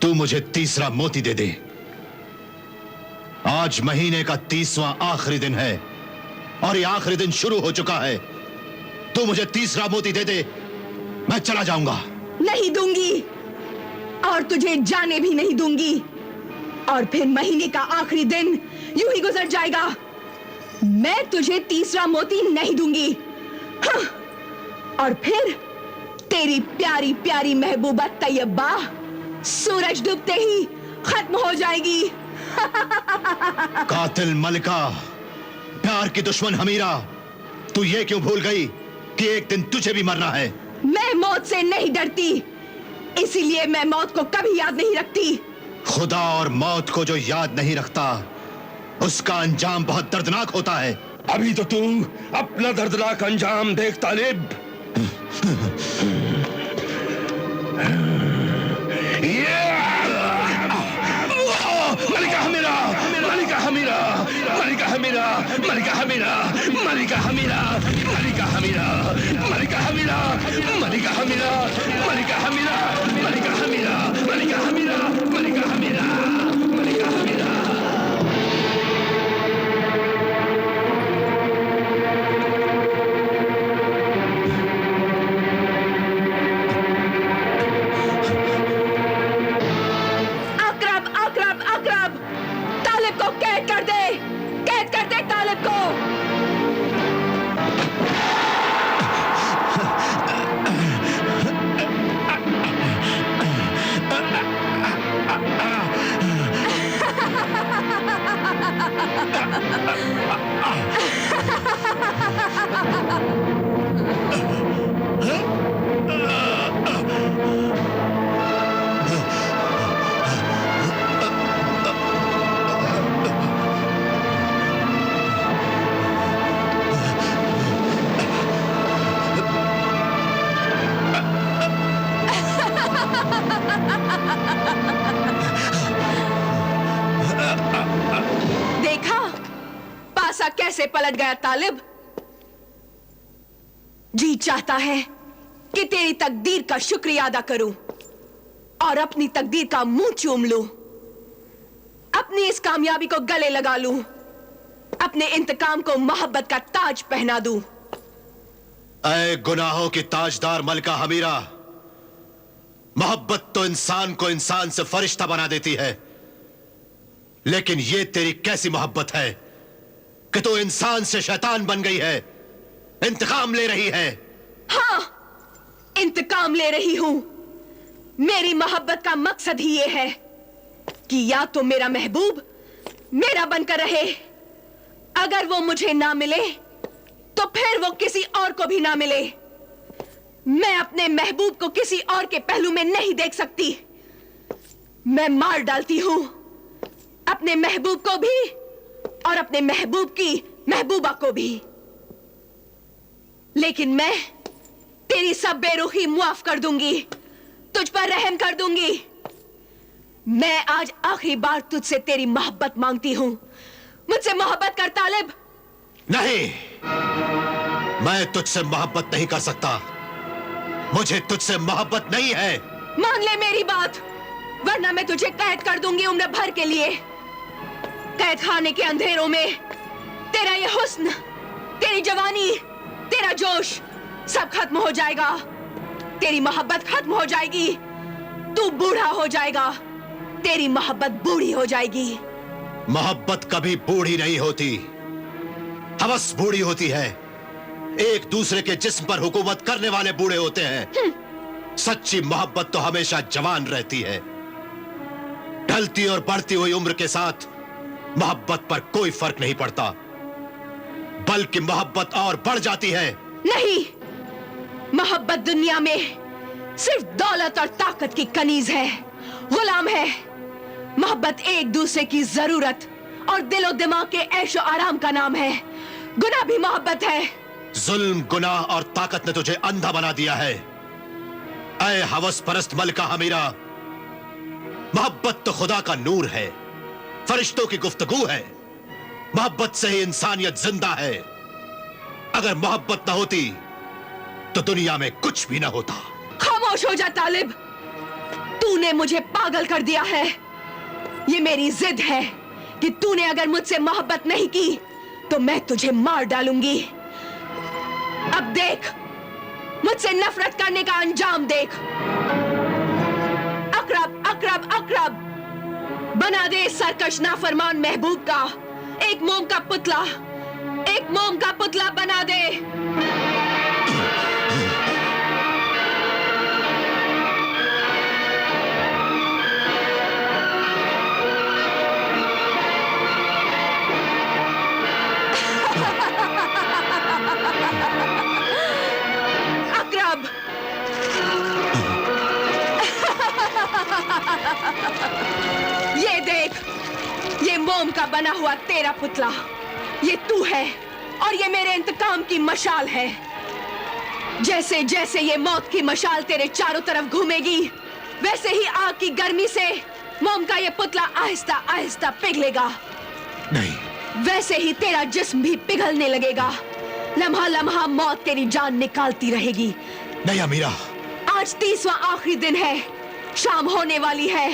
तू मुझे तीसरा मोती दे दे। आज महीने का 30वां आखिरी दिन है और ये आखिरी दिन शुरू हो चुका है। तू मुझे तीसरा मोती दे दे, मैं चला जाऊंगा। नहीं दूंगी और तुझे जाने भी नहीं दूंगी, और फिर महीने का आखिरी दिन यूं ही गुजर जाएगा। मैं तुझे तीसरा मोती नहीं दूंगी। हाँ। और फिर तेरी प्यारी प्यारी महबूबा तैयबा सूरज डूबते ही खत्म हो जाएगी। कातिल मलिका, प्यार की दुश्मन हमीरा, तू ये क्यों भूल गई कि एक दिन तुझे भी मरना है? मैं मौत से नहीं डरती, इसीलिए मैं मौत को कभी याद नहीं रखती। खुदा और मौत को जो याद नहीं रखता, उसका अंजाम बहुत दर्दनाक होता है। अभी तो तू अपना दर्दनाक अंजाम देख तालिब। मलिका हमीरा, मलिका हमीरा, मलिका हमीरा, मलिका हमीरा, मलिका हमीरा, मलिका हमीरा, मलिका हमीरा, मलिका हमीरा, मलिका हमीरा, मलिका हमीरा, मलिका हमीरा, मलिका हमीरा, मलिका हमीरा। कैद कर दे तालिब को। देखा पासा कैसे पलट गया तालिब। जी चाहता है कि तेरी तकदीर का शुक्रिया अदा करूं और अपनी तकदीर का मुंह चूम लूं, अपनी इस कामयाबी को गले लगा लूं, अपने इंतकाम को मोहब्बत का ताज पहना दूं। ऐ गुनाहों की ताजदार मलिका हमीरा, मोहब्बत तो इंसान को इंसान से फरिश्ता बना देती है, लेकिन ये तेरी कैसी मोहब्बत है कि तू इंसान से शैतान बन गई है, इंतकाम ले रही है। हाँ, इंतकाम ले रही हूं। मेरी मोहब्बत का मकसद ही ये है कि या तो मेरा महबूब मेरा बनकर रहे, अगर वो मुझे ना मिले तो फिर वो किसी और को भी ना मिले। मैं अपने महबूब को किसी और के पहलू में नहीं देख सकती। मैं मार डालती हूं अपने महबूब को भी और अपने महबूब की महबूबा को भी, लेकिन मैं तेरी सब बेरुखी मुआफ कर दूंगी, तुझ पर रहम कर दूंगी। मैं आज आखिरी बार तुझसे तेरी मोहब्बत मांगती हूं। मुझसे मोहब्बत कर तालिब। नहीं, मैं तुझसे मोहब्बत नहीं कर सकता। मुझे तुझसे मोहब्बत नहीं है। मान ले मेरी बात, वरना मैं तुझे कैद कर दूंगी उम्र भर के लिए। कैद खाने के अंधेरों में तेरा ये हुस्न, तेरी जवानी, तेरा जोश सब खत्म हो जाएगा। तेरी मोहब्बत खत्म हो जाएगी। तू बूढ़ा हो जाएगा, तेरी मोहब्बत बूढ़ी हो जाएगी। मोहब्बत कभी बूढ़ी नहीं होती, हवस बूढ़ी होती है। एक दूसरे के जिस्म पर हुकूमत करने वाले बूढ़े होते हैं। सच्ची मोहब्बत तो हमेशा जवान रहती है। ढलती और बढ़ती हुई उम्र के साथ मोहब्बत पर कोई फर्क नहीं पड़ता, बल्कि मोहब्बत और बढ़ जाती है। नहीं, मोहब्बत दुनिया में सिर्फ दौलत और ताकत की कनीज है, गुलाम है। मोहब्बत एक दूसरे की जरूरत और दिलो दिमाग के ऐशो आराम का नाम है। गुनाह भी मोहब्बत है। जुल्म, गुनाह और ताकत ने तुझे अंधा बना दिया है। ऐ हवस परस्त मलिका हमीरा, मोहब्बत तो खुदा का नूर है, फरिश्तों की गुफ्तगू है। मोहब्बत से ही इंसानियत जिंदा है। अगर मोहब्बत ना होती तो दुनिया में कुछ भी ना होता। खामोश हो जा तालिब। तूने मुझे पागल कर दिया है। ये मेरी जिद है कि तूने अगर मुझसे मोहब्बत नहीं की तो मैं तुझे मार डालूंगी। अब देख, मुझसे नफरत करने का अंजाम देख। अकरब अकरब अकरब, बना दे सरकश नाफरमान महबूब का एक मोम का पुतला, एक मोम का पुतला बना दे। अकरब, ये देख, ये मोम का बना हुआ तेरा पुतला, ये तू है और ये मेरे इंतकाम की मशाल है। जैसे जैसे ये मौत की मशाल तेरे चारों तरफ घूमेगी, वैसे ही आग की गर्मी से मोम का ये पुतला आहिस्ता आहिस्ता पिघलेगा। नहीं, वैसे ही तेरा जिस्म भी पिघलने लगेगा। लम्हा लम्हा मौत तेरी जान निकालती रहेगी। नहीं अमीरा, आज 30वां आखिरी दिन है, शाम होने वाली है।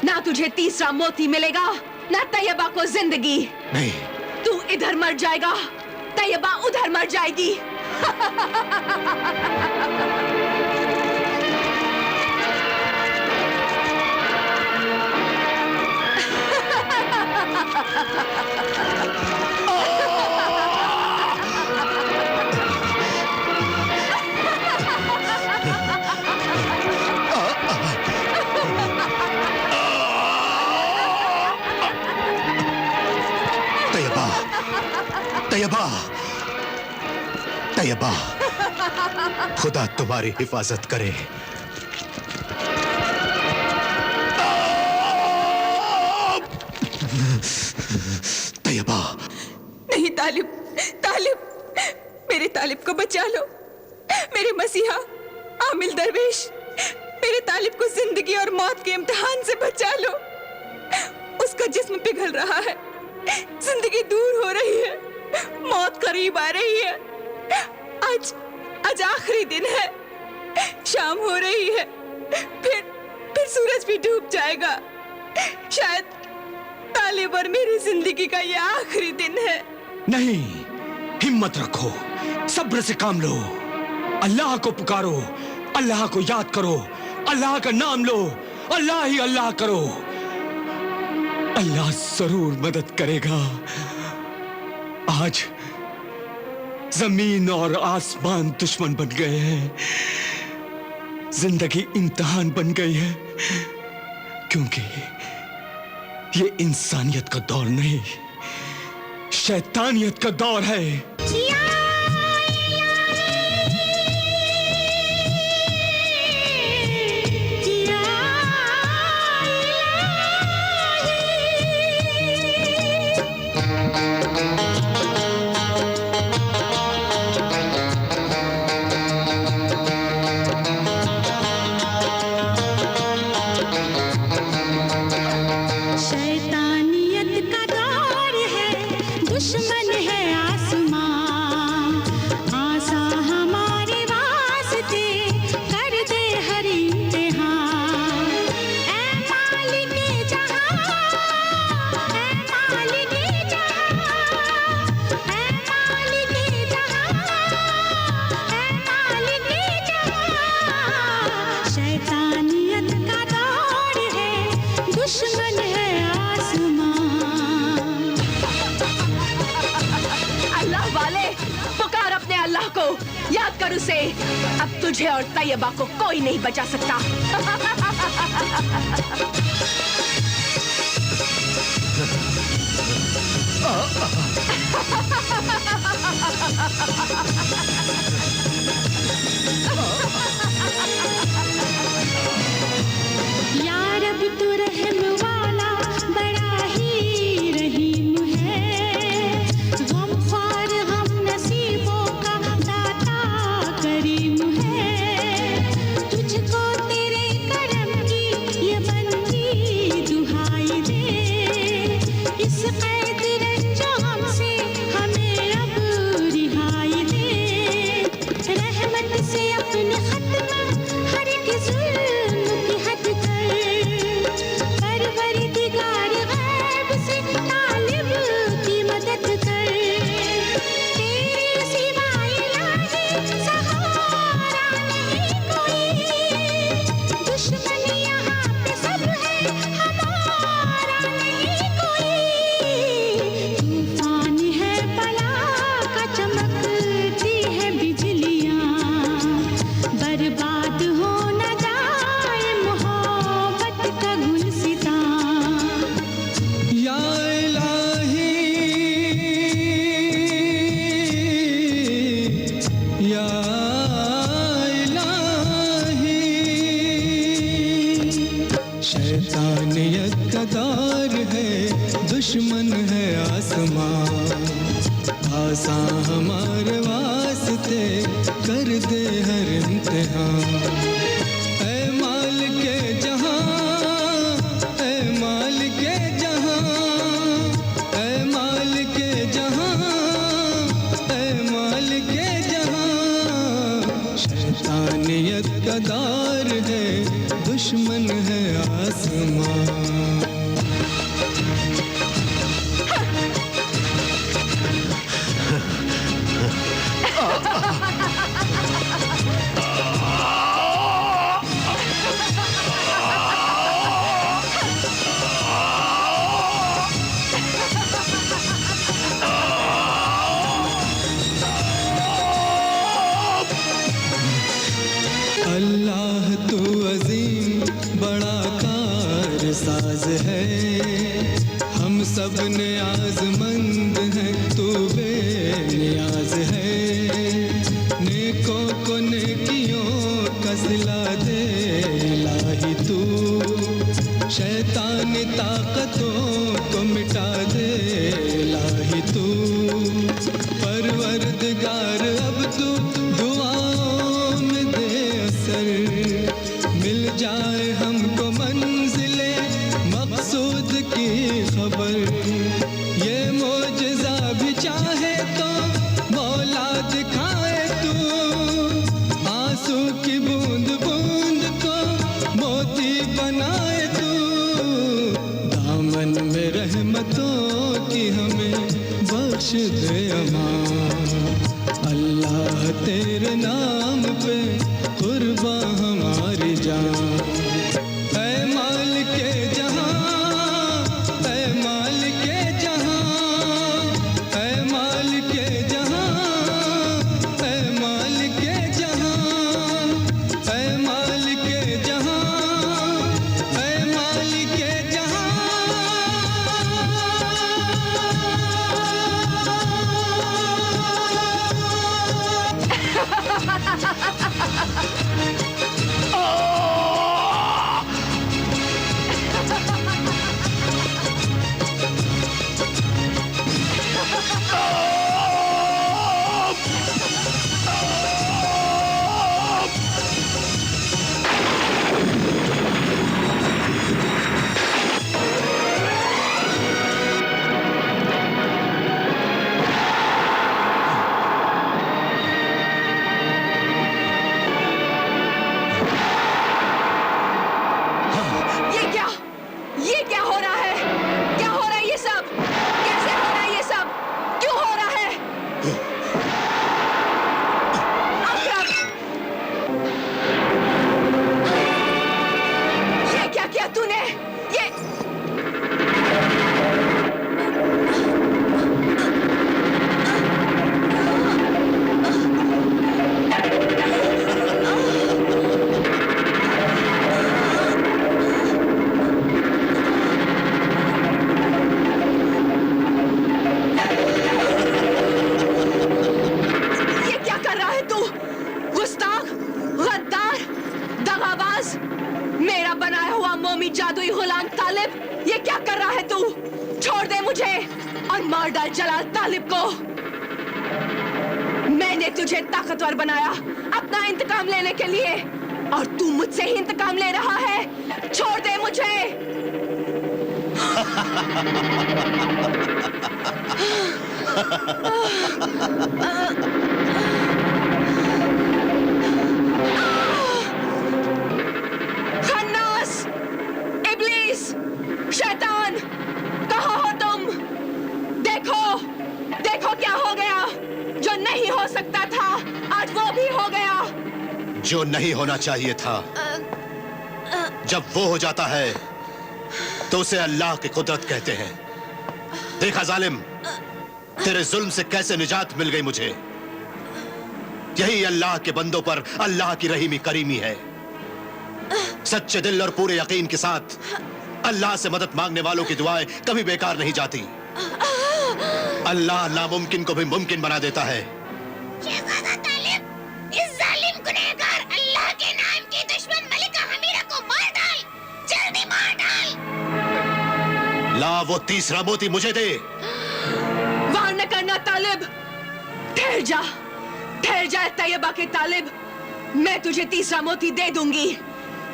ना तुझे तीसरा मोती मिलेगा, ना तैयबा को जिंदगी। नहीं, तू इधर मर जाएगा, तैयबा उधर मर जाएगी। तैयबा, तैयबा, खुदा तुम्हारी हिफाजत करे। तैयबा। नहीं तालिब, तालिब, मेरे तालिब को बचा लो। मेरे मसीहा आमिल दरवेश, मेरे तालिब को जिंदगी और मौत के इम्तिहान से बचा लो। उसका जिस्म पिघल रहा है, जिंदगी दूर हो रही है, मौत करीब आ रही है। आज आखिरी दिन है, शाम हो रही है, फिर सूरज भी डूब जाएगा। शायद तालिब और मेरी जिंदगी का ये आखिरी दिन है। नहीं, हिम्मत रखो, सब्र से काम लो, अल्लाह को पुकारो, अल्लाह को याद करो, अल्लाह का नाम लो, अल्लाह ही अल्लाह करो। अल्लाह जरूर मदद करेगा। आज जमीन और आसमान दुश्मन बन गए हैं, जिंदगी इम्तिहान बन गई है, क्योंकि ये इंसानियत का दौर नहीं, शैतानियत का दौर है। दुश्मन है आसमां, आसा हमारे वास्ते कर दे हर इम्तिहान। ऐ मालिके जहां, ऐ मालिके जहां, ऐ मालिके जहां, ऐ मालिके जहां। शैतानियत का दौर है, दुश्मन है आसमां। अल्लाह को याद कर उसे, अब तुझे और तैयबा को कोई नहीं बचा सकता। या रब तू रहम वाला बड़ा ही रहीम है, गमख्वार हम नसीबों का दाता करीम है। तुझको तेरे करम की ये बंद शैतानियत का दौर है, दुश्मन है आसमां। आसां हमारे वास्ते कर दे हर इम्तिहान। ऐ मालिके जहां, ऐ मालिके जहां, ऐ मालिके जहां, ऐ मालिके जहां। शैतानियत का दौर है, दुश्मन है आसमां। अल्लाह तू अजीम बड़ा कारसाज है, हम सब नियाज़मंद हैं, तू बेनियाज है। नेकों को नेकियों का सिला दे इलाही तू, शैतानी ताकतों को मिटा दे इलाही तू। परवरदिगार अब तू दुआओं में दे असर, मिल जाए हमको मंजिले मकसूद की खबर। ये मोजज़ा भी चाहे तो मौला दिखाए तू, आंसू की बूंद बूंद को मोती बनाए तू। दामन में रहमतों की हमें बख्श दे अमान। अल्लाह तेरे नाम पे कुर्बा हमारी जान। ऐ मालिके जहां, ऐ मालिके जहां, ऐ मालिके जहां, ऐ मालिके जहां, ऐ मालिके जहां, ऐ मालिके जहां। ये क्या हो रहा है? क्या हो रहा है ये सब? कैसे हो रहा है ये सब? क्यों हो रहा है? अकरम! ये क्या किया तूने? ये मेरा बनाया हुआ मोमी जादुई गुलाम तालिब, ये क्या कर रहा है तू? छोड़ दे मुझे और मार डाल जलाल तालिब को। मैंने तुझे ताकतवर बनाया अपना इंतकाम लेने के लिए, और तू मुझसे ही इंतकाम ले रहा है। छोड़ दे मुझे। खन्नास, इब्लीस, शैतान, कहाँ हो तुम? देखो, देखो क्या हो गया। जो नहीं हो सकता था आज वो भी हो गया। जो नहीं होना चाहिए था जब वो हो जाता है तो उसे अल्लाह की कुदरत कहते हैं। देखा जालिम, तेरे जुल्म से कैसे निजात मिल गई मुझे। यही अल्लाह के बंदों पर अल्लाह की रहीमी करीमी है। सच्चे दिल और पूरे यकीन के साथ अल्लाह से मदद मांगने वालों की दुआएं कभी बेकार नहीं जाती। अल्लाह नामुमकिन को भी मुमकिन बना देता है। शहजादा तालिब, इस जालिम गुनहगार अल्लाह के नाम की दुश्मन मलिका हमीरा को मार डाल, जल्दी मार डाल। ला वो तीसरा मोती मुझे दे। वार न करना तालिब। ठहर जा तैयबा के तालिब। मैं तुझे तीसरा मोती दे दूंगी,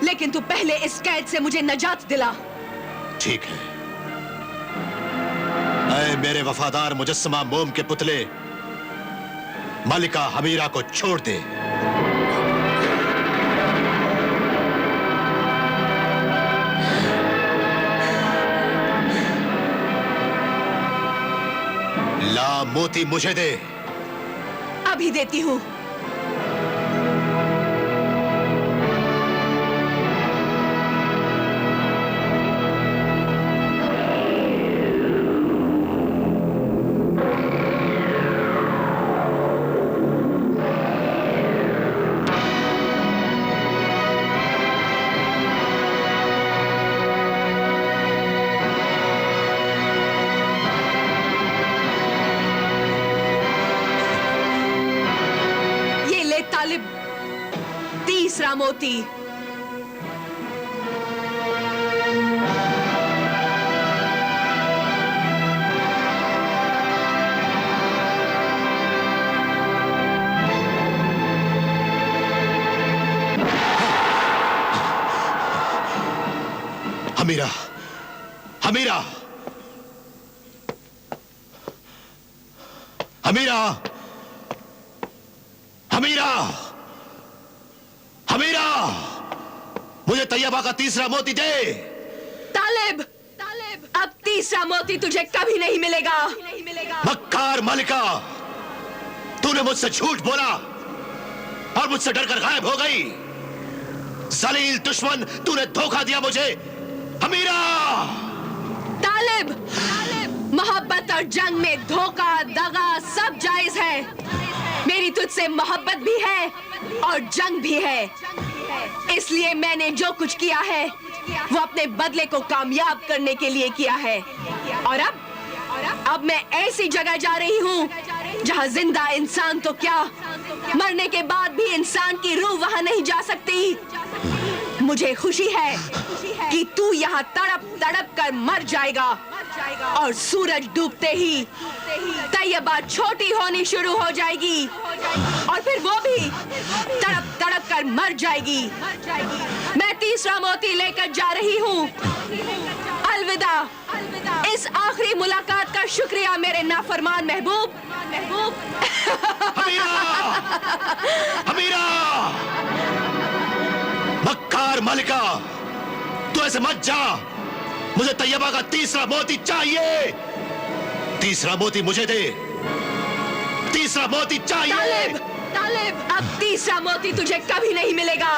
लेकिन तू पहले इस कैद से मुझे नजात दिला। ठीक है। ऐ मेरे वफादार मुजस्समा मोम के पुतले, मलिका हमीरा को छोड़ दे। ला मोती मुझे दे। अभी देती हूँ। तालिब, तीसरा मोती। हमीरा, हमीरा, हमीरा, हमीरा, हमीरा, मुझे तैयबा का तीसरा मोती दे। तालिब, अब तीसरा मोती तुझे कभी नहीं मिलेगा। मक्कार मलिका, तूने मुझसे झूठ बोला और मुझसे डरकर गायब हो गई। जलील दुश्मन, तूने धोखा दिया मुझे। हमीरा, तालिब, मोहब्बत और जंग में धोखा दगा सब जायज है। मेरी तुझसे मोहब्बत भी है और जंग भी है, इसलिए मैंने जो कुछ किया है वो अपने बदले को कामयाब करने के लिए किया है। और अब मैं ऐसी जगह जा रही हूँ जहाँ जिंदा इंसान तो क्या, मरने के बाद भी इंसान की रूह वहाँ नहीं जा सकती। मुझे खुशी है कि तू यहाँ तड़प तड़प कर मर जाएगा और सूरज डूबते ही तैयबा छोटी होनी शुरू हो जाएगी और फिर वो भी तड़प तड़प कर मर जाएगी। मैं तीसरा मोती लेकर जा रही हूँ। अलविदा। इस आखिरी मुलाकात का शुक्रिया मेरे नाफरमान महबूब। हमीरा, हमीरा, मक्कार मलिका, तू ऐसे मत जा। मुझे तैयबा का तीसरा मोती चाहिए। तीसरा मोती मुझे दे। तीसरा मोती चाहिए। तालिब, अब तीसरा मोती तुझे कभी नहीं मिलेगा।